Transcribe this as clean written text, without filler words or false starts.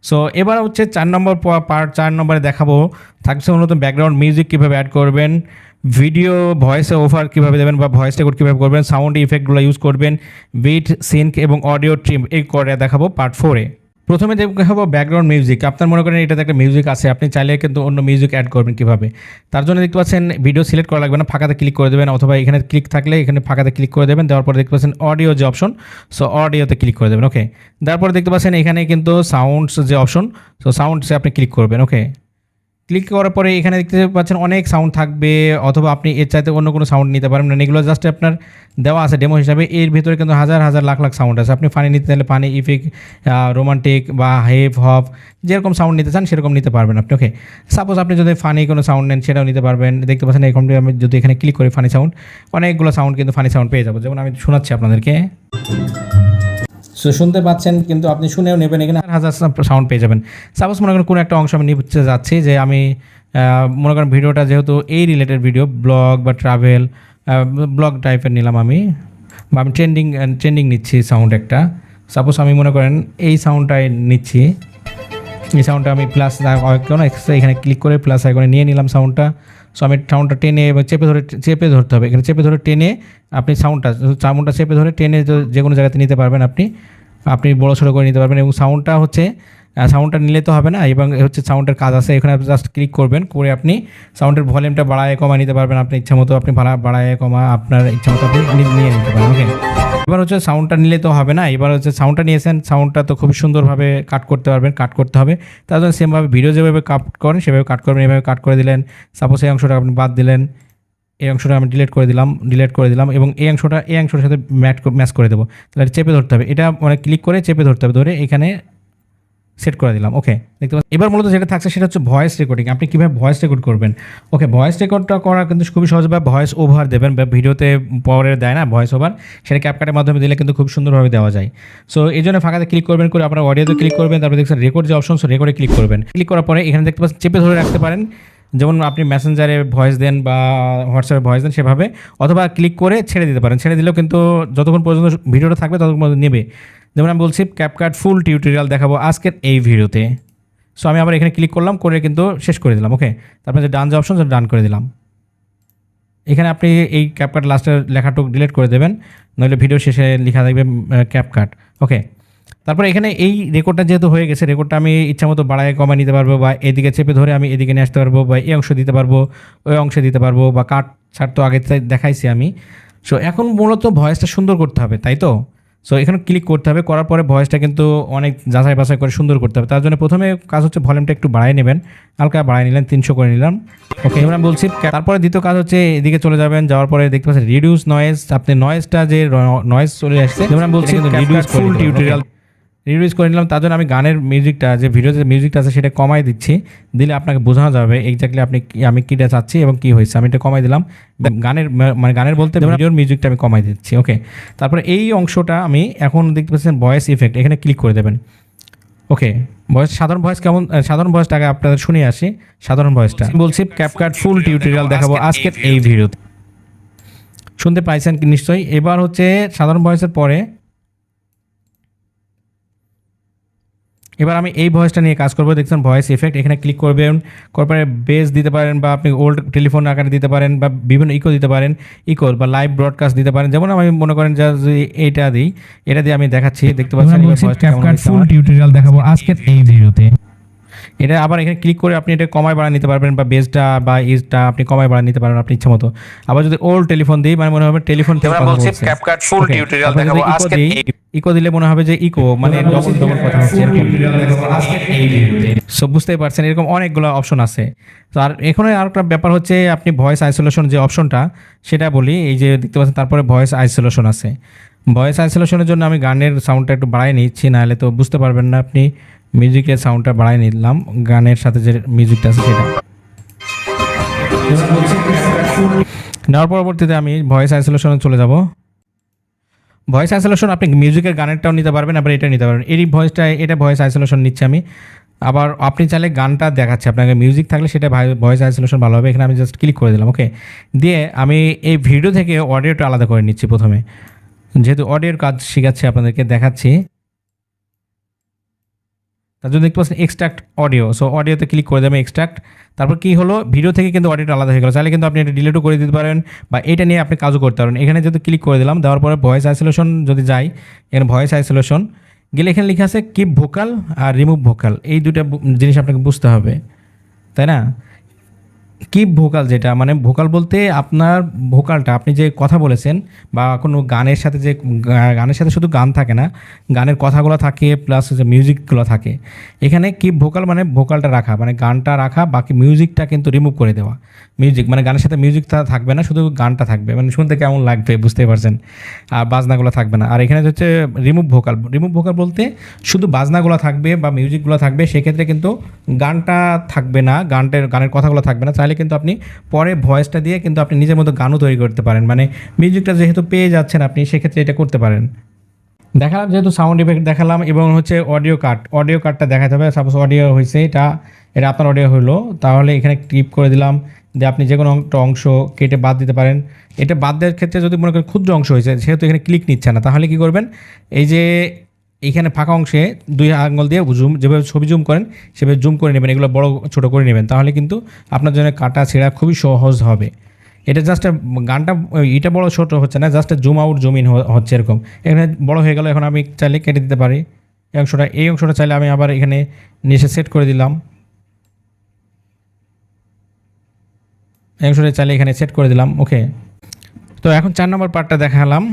So এবার হচ্ছে 4 নম্বর part 4 নম্বরে দেখাবো থাকছে মূলত ব্যাকগ্রাউন্ড মিউজিক কীভাবে অ্যাড করবেন, ভিডিও ভয়েস ওভার কীভাবে দেবেন বা ভয়েস রেকর্ড কীভাবে করবেন, সাউন্ড ইফেক্টগুলো ইউজ করবেন, বিট সিঙ্ক এবং অডিও ট্রিম এই করে দেখাবো পার্ট 4-এ। প্রথমে দেখাবো ব্যাকগ্রাউন্ড মিউজিক। আপনার মনে করেন এটাতে একটা মিউজিক আছে, আপনি চাইলে কিন্তু অন্য মিউজিক অ্যাড করবেন কীভাবে। তার জন্য দেখতে পাচ্ছেন ভিডিও সিলেক্ট করা লাগবে না, ফাঁকাতে ক্লিক করে দেবেন, অথবা এখানে ক্লিক থাকলে এখানে ফাঁকাতে ক্লিক করে দেবেন। দেওয়ার পরে দেখতে পাচ্ছেন অডিও যে অপশন, সো অডিওতে ক্লিক করে দেবেন। ওকে, তারপরে দেখতে পাচ্ছেন এখানে কিন্তু সাউন্ডস যে অপশন, সো সাউন্ডসে আপনি ক্লিক করবেন। ওকে, ক্লিক করার পরে এখানে দেখতে পাচ্ছেন অনেক সাউন্ড থাকবে, অথবা আপনি এর চাইতে অন্য কোনো সাউন্ড নিতে পারেন না। এগুলো জাস্ট আপনার দেওয়া আছে ডেমো হিসাবে। এর ভিতরে কিন্তু হাজার হাজার লাখ লাখ সাউন্ড আছে। আপনি ফানি নিতে চাইলে ফানি, ইফেক্ট, রোমান্টিক বা হেভ হপ যেরকম সাউন্ড নিতে চান সেরকম নিতে পারবেন আপনি। ওকে, সাপোজ আপনি যদি ফানি কোনো সাউন্ড নেন সেটাও নিতে পারবেন। দেখতে পাচ্ছেন এখন আমি যদি এখানে ক্লিক করি ফানি সাউন্ড, অনেকগুলো সাউন্ড কিন্তু ফানি সাউন্ড পেয়ে যাবো। যেমন আমি শোনাচ্ছি আপনাদেরকে, সো শুনতে পাচ্ছেন, কিন্তু আপনি শুনেও নেবেন, এখানে হাজার সাউন্ড পেয়ে যাবেন। সাপোজ মনে করেন কোনো একটা অংশ আমি নিতে যাচ্ছি, যে আমি মনে করেন ভিডিওটা যেহেতু এই রিলেটেড ভিডিও, ব্লগ বা ট্রাভেল, ব্লগ টাইপের নিলাম আমি, বা আমি ট্রেন্ডিং নিচ্ছি সাউন্ড একটা। সাপোজ আমি মনে করেন এই সাউন্ডটাই নিচ্ছি, এই সাউন্ডটা আমি প্লাস এখানে ক্লিক করে প্লাস আইকনে নিয়ে নিলাম সাউন্ডটা। সো আমি সাউন্ডটা টেনে এবং চেপে ধরতে হবে, এখানে চেপে ধরে টেনে আপনি সাউন্ডটা চেপে ধরে টেনে যে কোনো জায়গাতে নিতে পারবেন। আপনি বড় ছোটো করে নিতে পারবেন। এবং সাউন্ডটা নিলে তো হবে না, এবং হচ্ছে সাউন্ডের কাজ আছে। এখানে আপনি জাস্ট ক্লিক করবেন, করে আপনি সাউন্ডের ভলিউমটা বাড়ায় কমা নিতে পারবেন আপনার ইচ্ছা মতো। আপনি বাড়ায় কমা আপনার ইচ্ছা মতো আপনি নিয়ে নিতে পারেন। ওকে, এবার হচ্ছে সাউন্ডটা নিলে তো হবে না, এবার হচ্ছে সাউন্ডটা নিয়েছেন, সাউন্ডটা তো খুবই সুন্দরভাবে কাট করতে পারবেন। কাট করতে হবে তার জন্য সেমভাবে ভিডিও যেভাবে কাট করেন সেভাবে কাট করবেন। এভাবে কাট করে দিলেন, সাপোজ এই অংশটা আপনি বাদ দিলেন, এই অংশটা আমি ডিলিট করে দিলাম এবং এই অংশটার সাথে ম্যাচ করে দেবো। তাহলে চেপে ধরতে হবে, এটা মানে ক্লিক করে চেপে ধরতে হবে, ধরে এখানে সেট করে দিলাম। ওকে, দেখতে পাচ্ছেন এবার মূলত যেটা থাকছে সেটা হচ্ছে ভয়েস রেকর্ডিং। আপনি কীভাবে ভয়েস রেকর্ড করবেন। ওকে, ভয়েস রেকর্ডটা করা কিন্তু খুবই সহজভাবে ভয়েস ওভার দেবেন, বা ভিডিওতে পরে দেয় না ভয়েস ওভার, সেটা ক্যাপকাটের মাধ্যমে দিলে কিন্তু খুব সুন্দরভাবে দেওয়া যায়। সো এই জন্য ফাঁকাতে ক্লিক করবেন, করে আপনার অডিওতে ক্লিক করবেন, তারপরে দেখছেন রেকর্ড যে অপশন, সো রেকর্ডে ক্লিক করবেন। ক্লিক করার পরে এখানে দেখতে পাচ্ছেন চেপে ধরে রাখতে পারেন, যেমন আপনি মেসেঞ্জারে ভয়েস দেন বা হোয়াটসঅ্যাপে ভয়েস দেন সেভাবে, অথবা ক্লিক করে ছেড়ে দিতে পারেন। ছেড়ে দিলেও কিন্তু যতক্ষণ পর্যন্ত ভিডিওটা থাকবে ততক্ষণ পর্যন্ত নেবে। যেমন আমি বলছি ক্যাপকাট ফুল টিউটোরিয়াল দেখাবো আজকের এই ভিডিওতে। সো আমি আবার এখানে ক্লিক করলাম, করে কিন্তু শেষ করে দিলাম। ওকে, তারপরে যে ডান যে অপশন সেটা ডান করে দিলাম। এখানে আপনি এই ক্যাপকাট লাস্টের লেখাটুকু ডিলিট করে দেবেন, নইলে ভিডিও শেষে লেখা থাকবে ক্যাপকাট। ওকে, তারপরে এখানে এই রেকর্ডটা যেহেতু হয়ে গেছে, রেকর্ডটা আমি ইচ্ছা মতো বাড়ায় কমায় নিতে পারবো, বা এদিকে চেপে ধরে আমি এদিকে নিয়ে আসতে পারবো, বা এই অংশ দিতে পারবো, ওই অংশে দিতে পারবো, বা কাট ছাড় তো আগে দেখাইছি আমি। সো এখন মূলত ভয়েসটা সুন্দর করতে হবে, তাই তো। সো এখানে ক্লিক করতে হবে, করার পরে ভয়েসটা কিন্তু অনেক যাচাই বাছাই করে সুন্দর করতে হবে। তার জন্য প্রথমে কাজ হচ্ছে ভলিউমটা একটু বাড়ায় নেবেন, হালকা বাড়ায় নিলেন, 300 করে নিলাম। ওকে, এবার আমি বলছি তারপরে দ্বিতীয় কাজ হচ্ছে এদিকে চলে যাবেন, যাওয়ার পরে দেখতে পাচ্ছেন রিডিউস নয়েজ। আপনি নয়েজটা যে নয়েজ চলে আসছে, যেমন আমি বলছি রিডিউস ফুল টিউটোরিয়াল রিডিউস করে নিলাম। তার জন্য আমি গানের মিউজিকটা, যে ভিডিওতে মিউজিকটা আছে সেটা কমাই দিচ্ছি, দিলে আপনাকে বোঝানো যাবে এক্স্যাক্টলি আমি কীটা চাচ্ছি এবং কী হয়েছে। আমি এটা কমাই দিলাম, গানের বলতে ভিডিওর মিউজিকটা আমি কমাই দিচ্ছি। ওকে, তারপরে এই অংশটা আমি এখন দেখতে পাচ্ছেন ভয়েস ইফেক্ট, এখানে ক্লিক করে দেবেন। ওকে, সাধারণ ভয়েস কেমন, সাধারণ ভয়েসটাকে আপনাদের শুনিয়ে আসি। সাধারণ ভয়েসটা বলছি ক্যাপকাট ফুল টিউটোরিয়াল দেখাবো আজকের এই ভিডিওতে, শুনতে পাইছেন নিশ্চয়ই। এবার হচ্ছে সাধারণ ভয়েসের পরে এবার আমি এই ভয়েসটা নিয়ে কাজ করবো। দেখছেন ভয়েস ইফেক্ট, এখানে ক্লিক করবেন, তারপরে বেস দিতে পারেন, বা আপনি ওল্ড টেলিফোন আকারে দিতে পারেন, বা বিভিন্ন ইকো দিতে পারেন, ইকো বা লাইভ ব্রডকাস্ট দিতে পারেন। যেমন আমি মনে করেন যে এটা দিয়ে আমি দেখাচ্ছি, দেখতে পাচ্ছেন ফুল টিউটোরিয়াল দেখাবো আজকের এই ভিডিওতে। এটা আবার এখানে ক্লিক করে আপনি এটা কমায় বাড়া নিতে পারবেন, বা বেসটা বা ইজটা আপনি কমায় বাড়া নিতে পারবেন আপনি ইচ্ছা মতো। আবার যদি ওল্ড টেলিফোন দিই, মানে মনে হবে টেলিফোন থেকে কথা বলছি, ক্যাপকাট ফুল টিউটোরিয়াল দেখাবো আজকে। ইকো দিলে মনে হবে যে ইকো মানে ডবল কথা হচ্ছে। সো বুঝতেই পারছেন, এরকম অনেকগুলো অপশন আছে। তো আর এখানে আর একটা ব্যাপার হচ্ছে, আপনি ভয়েস আইসোলেশন যে অপশনটা সেটা বলি, এই যে দেখতে পাচ্ছেন তারপরে ভয়েস আইসোলেশন আছে। ভয়েস আইসোলেশনের জন্য আমি গানের সাউন্ডটা একটু বাড়াই নিচ্ছি, নাহলে তো বুঝতে পারবেন না আপনি। মিউজিকের সাউন্ডটা বাড়াই নিলাম, গানের সাথে যে মিউজিকটা আছে সেটা নেওয়ার পরবর্তীতে আমি ভয়েস আইসোলেশনে চলে যাব। ভয়েস আইসোলেশন আপনি মিউজিকের গানেরটাও নিতে পারবেন, আবার এটা নিতে পারবেন। এটা ভয়েস আইসোলেশন নিচ্ছে আমি। আবার আপনি চাইলে গানটা দেখাচ্ছে আপনাকে, মিউজিক থাকলে সেটা ভয়েস আইসোলেশন ভালো হবে। এখানে আমি জাস্ট ক্লিক করে দিলাম। ওকে, দিয়ে আমি এই ভিডিও থেকে অডিওটা আলাদা করে নিচ্ছি প্রথমে, যেহেতু অডিওর কাজ শেখাচ্ছি আপনাদেরকে দেখাচ্ছি। তার জন্য দেখতে পাচ্ছেন এক্সট্রাক্ট অডিও। সো অডিওতে ক্লিক করে দেবেন এক্সট্রাক্ট। তারপর কি হলো, ভিডিও থেকে কিন্তু অডিওটা আলাদা হয়ে গেল। চাইলে কিন্তু আপনি এটা ডিলিটও করে দিতে পারেন বা এটা নিয়ে আপনি কাজও করতে পারেন। এখানে যদি ক্লিক করে দিলাম, দেওয়ার পরে ভয়েস আইসোলেশন যদি যাই, এখানে ভয়েস আইসোলেশন গেলে এখানে লেখা আছে কিপ ভোকাল আর রিমুভ ভোকাল, এই দুটো জিনিস আপনাকে বুঝতে হবে, তাই না? কিপ ভোকাল যেটা মানে ভোকাল বলতে আপনার ভোকালটা আপনি যে কথা বলেছেন বা কোনো গানের সাথে যে গানের সাথে শুধু গান থাকে না, গানের কথাগুলো থাকে প্লাস যে মিউজিকগুলো থাকে। এখানে কিপ ভোকাল মানে ভোকালটা রাখা, মানে গানটা রাখা, বাকি মিউজিকটা কিন্তু রিমুভ করে দেওয়া। মিউজিক মানে গানের সাথে মিউজিকটা থাকবে না, শুধু গানটা থাকবে, মানে শুনতে কেমন লাগবে বুঝতে পারছেন, আর বাজনাগুলো থাকবে না। আর এখানে হচ্ছে রিমুভ ভোকাল। রিমুভ ভোকাল বলতে শুধু বাজনাগুলো থাকবে বা মিউজিকগুলো থাকবে, সেক্ষেত্রে কিন্তু গানটা থাকবে না, গানের কথাগুলো থাকবে না। চাইলে কিন্তু আপনি পরে ভয়েসটা দিয়ে কিন্তু আপনি নিজের মতো গানও তৈরি করতে পারেন, মানে মিউজিকটা যেহেতু পেয়ে যাচ্ছেন আপনি, সেক্ষেত্রে এটা করতে পারেন। দেখালাম যেহেতু সাউন্ড ইফেক্ট দেখালাম, এবং হচ্ছে অডিও কাটটা দেখাতে হবে। সাপোজ অডিও হয়েছে, এটা আপনার অডিও হলো, তাহলে এখানে ক্লিপ করে দিলাম যে আপনি যে কোনো একটা অংশ কেটে বাদ দিতে পারেন। এটা বাদ দেওয়ার ক্ষেত্রে যদি মনে করেন ক্ষুদ্র অংশ হয়েছে, সেহেতু এখানে ক্লিক নিচ্ছে না, তাহলে কি করবেন, এই যে এইখানে ফাঁকা অংশে 2 আঙুল দিয়ে যেভাবে ছবি জুম করেন সেভাবে জুম করে নেবেন, এগুলো বড় ছোট করে নেবেন, তাহলে কিন্তু আপনার জন্য কাটা ছেঁড়া খুবই সহজ হবে। এটা জাস্ট গানটা এটা বড় ছোট হচ্ছে না, just zoom out zoom in হচ্ছে এরকম। এখানে বড় হয়ে গেল, এখন আমি চাইলে কেটে দিতে পারি এই অংশটা চাইলে আমি আবার এখানে নিয়ে এসে সেট করে দিলাম, এই অংশটা চাইলে এখানে সেট করে দিলাম। ওকে, তো এখন 4 নম্বর পার্টটা দেখালাম।